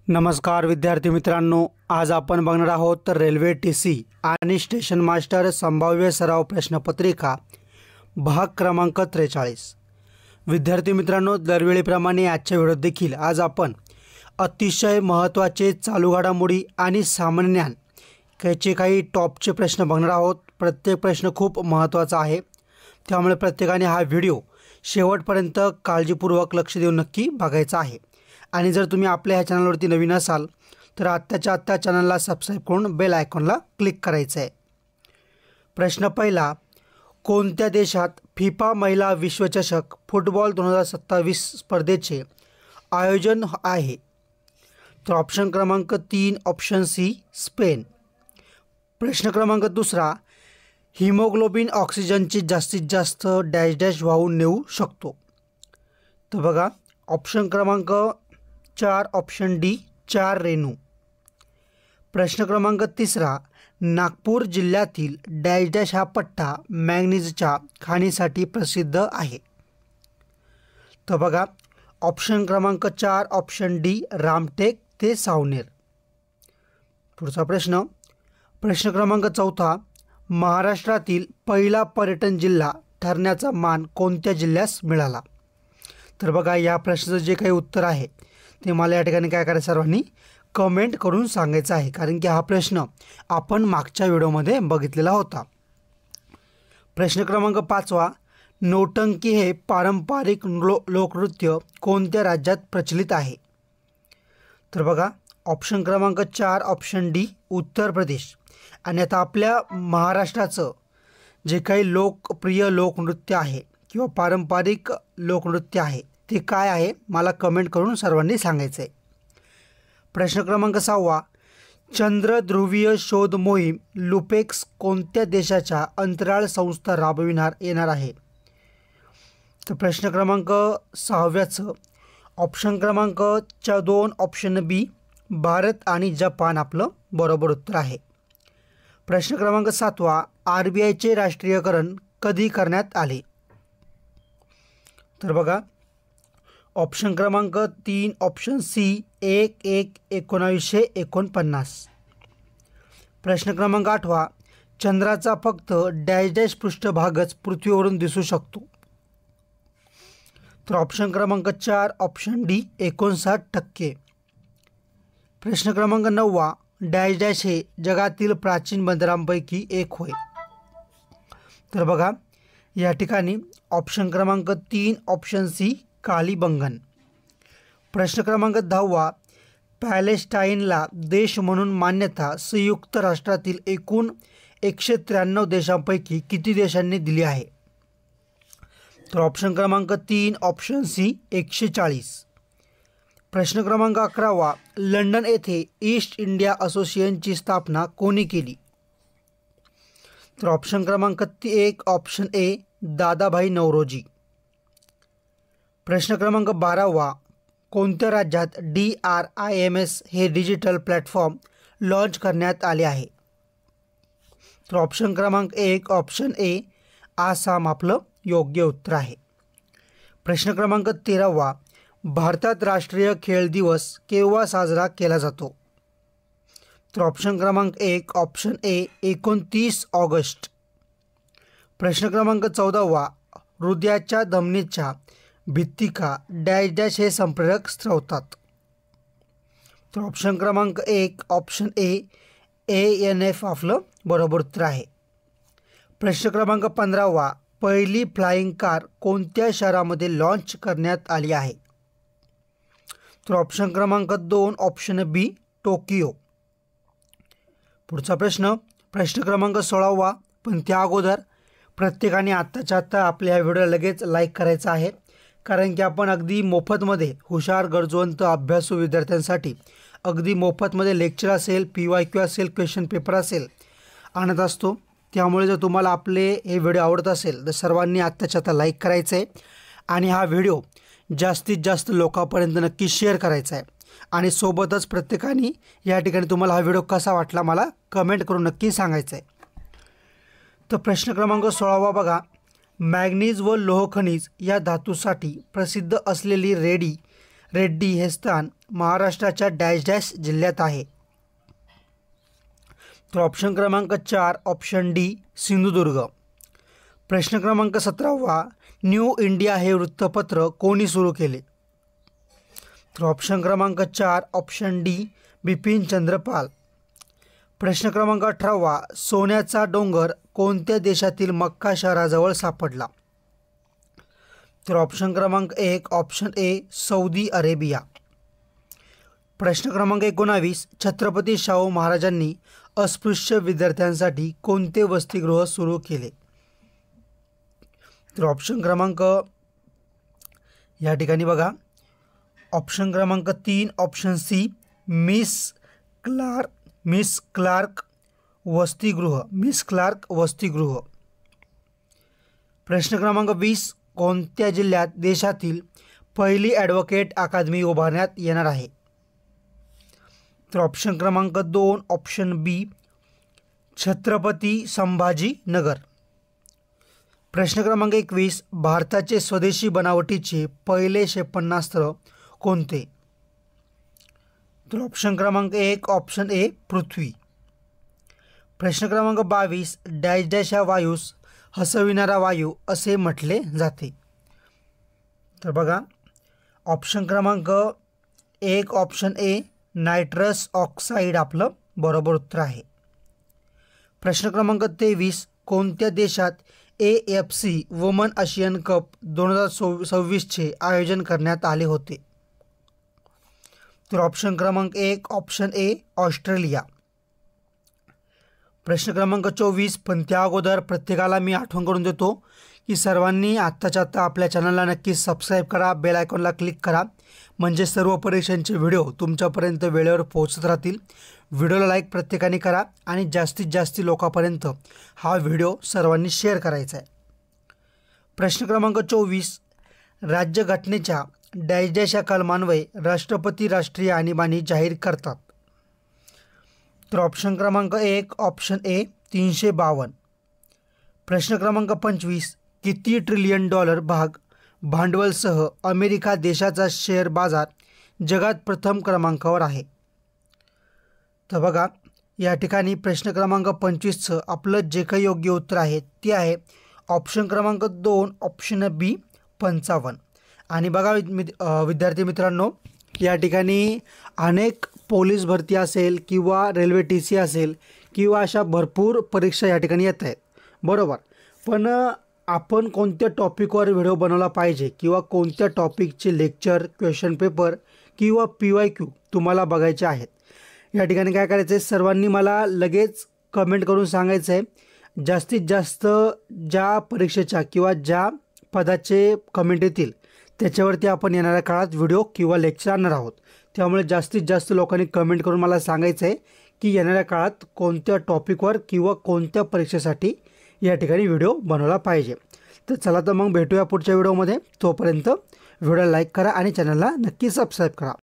नमस्कार विद्यार्थी मित्रांनो, आज आपण बघणार आहोत तर रेल्वे टीसी आणि स्टेशन मास्टर संभाव्य सराव प्रश्नपत्रिका भाग क्रमांक 43। विद्यार्थी मित्रांनो, दरवेळीप्रमाणे आजच्या व्हिडिओत देखील आज आपण अतिशय महत्त्वाचे चालू घडामोडी आणि सामान्य ज्ञान याचे काही टॉपचे प्रश्न बघणार आहोत। प्रत्येक प्रश्न खूप महत्त्वाचा आहे, त्यामुळे प्रत्येकाने हा व्हिडिओ शेवटपर्यंत काळजीपूर्वक लक्ष देऊन नक्की बघायचा आहे। आणि जर तुम्ही आपल्या ह्या चॅनलवरती नवीन असाल तर आत्ताच्या आत्ता चॅनलला सबस्क्राइब करून बेल आयकॉनला क्लिक करायचं आहे। प्रश्न पहिला, कोणत्या देशात फिफा महिला विश्वचषक फुटबॉल 2027 स्पर्धेचे आयोजन आहे? तर ऑप्शन क्रमांक 3 ऑप्शन सी स्पेन। प्रश्न क्रमांक दुसरा, हिमोग्लोबिन ऑक्सिजनची जास्तीत जास्त डॅश डॅश वाहून नेऊ शकतो? तर बघा, ऑप्शन क्रमांक 4 ऑप्शन डी 4 रेणू। प्रश्न क्रमांक तिसरा, नागपूर जिल्ह्यातील डॅश डॅश हा पट्टा मॅंगनीजच्या खाणीसाठी प्रसिद्ध आहे? तर बघा, ऑप्शन क्रमांक 4 ऑप्शन डी रामटेक ते सावनेर। पुढचा प्रश्न, प्रश्न क्रमांक चौथा, महाराष्ट्रातील पहिला पर्यटन जिल्हा ठरण्याचा मान कोणत्या जिल्ह्यास मिळाला? तर बघा, या प्रश्नाचं जे काही उत्तर आहे ते मला या ठिकाणी काय करायचं, सर्वांनी कमेंट करून सांगायचं आहे, कारण की हा प्रश्न आपण मागच्या व्हिडिओमध्ये बघितलेला होता। प्रश्न क्रमांक 5वा, नौटंकी हे पारंपरिक लोकनृत्य कोणत्या राज्यात प्रचलित आहे? तर बघा, ऑप्शन क्रमांक 4 ऑप्शन डी उत्तर प्रदेश। आणि आता आपल्या महाराष्ट्राचं जे काही लोकप्रिय लोकनृत्य आहे किंवा पारंपरिक लोकनृत्य आहे ते काय आहे, मला कमेंट करून सर्वांनी सांगायचं आहे। प्रश्न क्रमांक 6वा, चंद्र ध्रुवीय शोध मोहीम लुपेक्स कोणत्या देशाच्या अंतराळ संस्था राबविणार येणार आहे? तर प्रश्न क्रमांक 6व्याचं ऑप्शन क्रमांक 2 ऑप्शन बी भारत आणि जपान आपलं बरोबर उत्तर आहे। प्रश्न क्रमांक 7वा, RBIचे राष्ट्रीयकरण कधी करण्यात आले? तर बघा, ऑप्शन क्रमांक 3 ऑप्शन सी 1/1/1949। प्रश्न क्रमांक 8वा, चंद्राचा फक्त डॅश डॅश पृष्ठभागच पृथ्वीवरून दिसू शकतो? तर ऑप्शन क्रमांक 4 ऑप्शन डी 59%। प्रश्न क्रमांक 9वा, डॅश डॅश हे जगातील प्राचीन बंदरांपैकी एक होय? तर बघा, या ठिकाणी ऑप्शन क्रमांक 3 ऑप्शन सी कालीबंगन। प्रश्न क्रमांक 10वा, पॅलेस्टाईनला देश म्हणून मान्यता संयुक्त राष्ट्रातील एकूण 193 देशांपैकी किती देशांनी दिली आहे? तर ऑप्शन क्रमांक 3 ऑप्शन सी 140। प्रश्न क्रमांक 11वा, लंडन येथे ईस्ट इंडिया असोसिएशनची स्थापना कोणी केली? तर ऑप्शन क्रमांक 1 ऑप्शन ए दादाभाई नौरोजी। प्रश्न क्रमांक 12वा, कोणत्या राज्यात DRIMS हे डिजिटल प्लॅटफॉर्म लॉन्च करण्यात आले आहे? तर ऑप्शन क्रमांक 1 ऑप्शन ए आसाम आपलं योग्य उत्तर आहे। प्रश्न क्रमांक 13वा, भारतात राष्ट्रीय खेळ दिवस केव्हा साजरा केला जातो? तर ऑप्शन क्रमांक 1 ऑप्शन ए 29 ऑगस्ट। प्रश्न क्रमांक 14वा, हृदयाच्या धमनीच्या भित्तिका डॅश डॅश हे संप्रेरक स्त्रवतात? तर ऑप्शन क्रमांक 1 ऑप्शन ए ANF आपलं बरोबर उत्तर आहे। प्रश्न क्रमांक 15वा, पहिली फ्लाइंग कार कोणत्या शहरामध्ये लॉन्च करण्यात आली आहे? तर ऑप्शन क्रमांक 2 ऑप्शन बी टोकियो। पुढचा प्रश्न, प्रश्न क्रमांक 16वा, पण त्या अगोदर प्रत्येकाने आत्ताच्या आत्ता आपल्या ह्या व्हिडिओला लगेच लाईक करायचं आहे, कारण की आपण अगदी मोफतमध्ये हुशार गरजवंत अभ्यासू विद्यार्थ्यांसाठी अगदी मोफतमध्ये लेक्चर असेल, PYQ असेल, क्वेश्चन पेपर असेल आणत असतो। त्यामुळे जर तुम्हाला आपले हे व्हिडिओ आवडत असेल तर सर्वांनी आत्ताच्या आत्ता लाईक करायचं आहे आणि हा व्हिडिओ जास्तीत जास्त लोकांपर्यंत नक्की शेअर करायचा आहे। आणि सोबतच प्रत्येकाने या ठिकाणी तुम्हाला हा व्हिडिओ कसा वाटला मला कमेंट करून नक्की सांगायचं आहे। तर प्रश्न क्रमांक 16वा बघा, मॅंगनीज व लोह खनिज या धातूसाठी प्रसिद्ध असलेली रेडी रेड्डी हे स्थान महाराष्ट्राच्या डॅश डॅश जिल्ह्यात आहे? तर ऑप्शन क्रमांक 4 ऑप्शन डी सिंधुदुर्ग. प्रश्न क्रमांक 17 न्यू इंडिया हे वृत्तपत्र कोणी सुरू केले? तर ऑप्शन क्रमांक 4 ऑप्शन डी बिपिन चंद्र पाल. प्रश्न क्रमांक 18 सोन्याचा डोंगर कोणत्या देशातील मक्का शहराजवळ सापडला? तर ऑप्शन क्रमांक 1 ऑप्शन ए सौदी अरेबिया. प्रश्न क्रमांक 19 छत्रपती शाहू महाराजांनी अस्पृश्य विद्यार्थ्यांसाठी कोणते वसतिगृह सुरू केले? तर ऑप्शन क्रमांक या ठिकाणी बघा, ऑप्शन क्रमांक 3 ऑप्शन सी मिस क्लार्क वसतिगृह. प्रश्न क्रमांक 20 कोणत्या जिल्ह्यात देशातील पहिली ॲडव्होकेट अकादमी उभारण्यात येणार आहे? तर ऑप्शन क्रमांक 2 ऑप्शन बी छत्रपती संभाजीनगर. प्रश्न क्रमांक 21 भारताचे स्वदेशी बनावटीचे पहिले क्षेपणास्त्र कोणते? तर ऑप्शन क्रमांक 1 ऑप्शन ए पृथ्वी. प्रश्न क्रमांक 22 डॅश डॅश या वायूस हसविणारा वायू असे म्हटले जाते? तर बघा, ऑप्शन क्रमांक 1 ऑप्शन ए नायट्रस ऑक्साईड आपलं बरोबर उत्तर आहे. प्रश्न क्रमांक 23 कोणत्या देशात AFC वुमन आशियन कप 2026चे आयोजन करण्यात आले होते? तर ऑप्शन क्रमांक 1 ऑप्शन ए ऑस्ट्रेलिया. प्रश्न क्रमांक 24 पण त्या अगोदर प्रत्येकाला मी आठवण करून देतो की सर्वांनी आत्ताच्या आत्ता आपल्या चॅनलला नक्कीच सबस्क्राईब करा, बेल आयकॉनला क्लिक करा, म्हणजे सर्व परीक्षांचे व्हिडिओ तुमच्यापर्यंत वेळेवर पोहोचत राहतील. व्हिडिओला लाईक प्रत्येकाने करा आणि जास्तीत जास्त लोकांपर्यंत हा व्हिडिओ सर्वांनी शेअर करायचा आहे. प्रश्न क्रमांक 24 राज्यघटनेच्या डॅश डॅश या कलमान्वये राष्ट्रपती राष्ट्रीय आणीबाणी जाहीर करतात? तर ऑप्शन क्रमांक 1 ऑप्शन ए 352. प्रश्न क्रमांक 25 किती ट्रिलियन डॉलर भांडवलसह अमेरिका देशाचा शेअर बाजार जगात प्रथम क्रमांकावर आहे? तर बघा, या ठिकाणी प्रश्न क्रमांक 25चं आपलं जे काही योग्य उत्तर आहे ते आहे ऑप्शन क्रमांक 2 ऑप्शन बी 55. आणि बघा विद्यार्थी मित्रांनो, या ठिकाणी अनेक पोलीस भरती असेल किंवा रेल्वे TC असेल किंवा अशा भरपूर परीक्षा या ठिकाणी येत आहेत, बरोबर. पण आपण कोणत्या टॉपिकवर व्हिडिओ बनवला पाहिजे किंवा कोणत्या टॉपिकचे लेक्चर, क्वेश्चन पेपर किंवा PYQ तुम्हाला बघायचे आहेत, या ठिकाणी काय करायचं आहे, सर्वांनी मला लगेच कमेंट करून सांगायचं आहे. जास्तीत जास्त ज्या परीक्षेच्या किंवा ज्या पदाचे कमेंट येतील त्याच्यावरती आपण येणाऱ्या काळात व्हिडिओ किंवा लेक्चर आणणार आहोत. त्यामुळे जास्तीत जास्त लोकांनी कमेंट करून मला सांगायचं आहे की येणाऱ्या काळात कोणत्या टॉपिकवर किंवा कोणत्या परीक्षेसाठी या ठिकाणी व्हिडिओ बनवला पाहिजे. तर चला तर मग भेटूया पुढच्या व्हिडिओमध्ये. तोपर्यंत व्हिडिओला लाईक करा आणि चॅनलला नक्की सबस्क्राईब करा.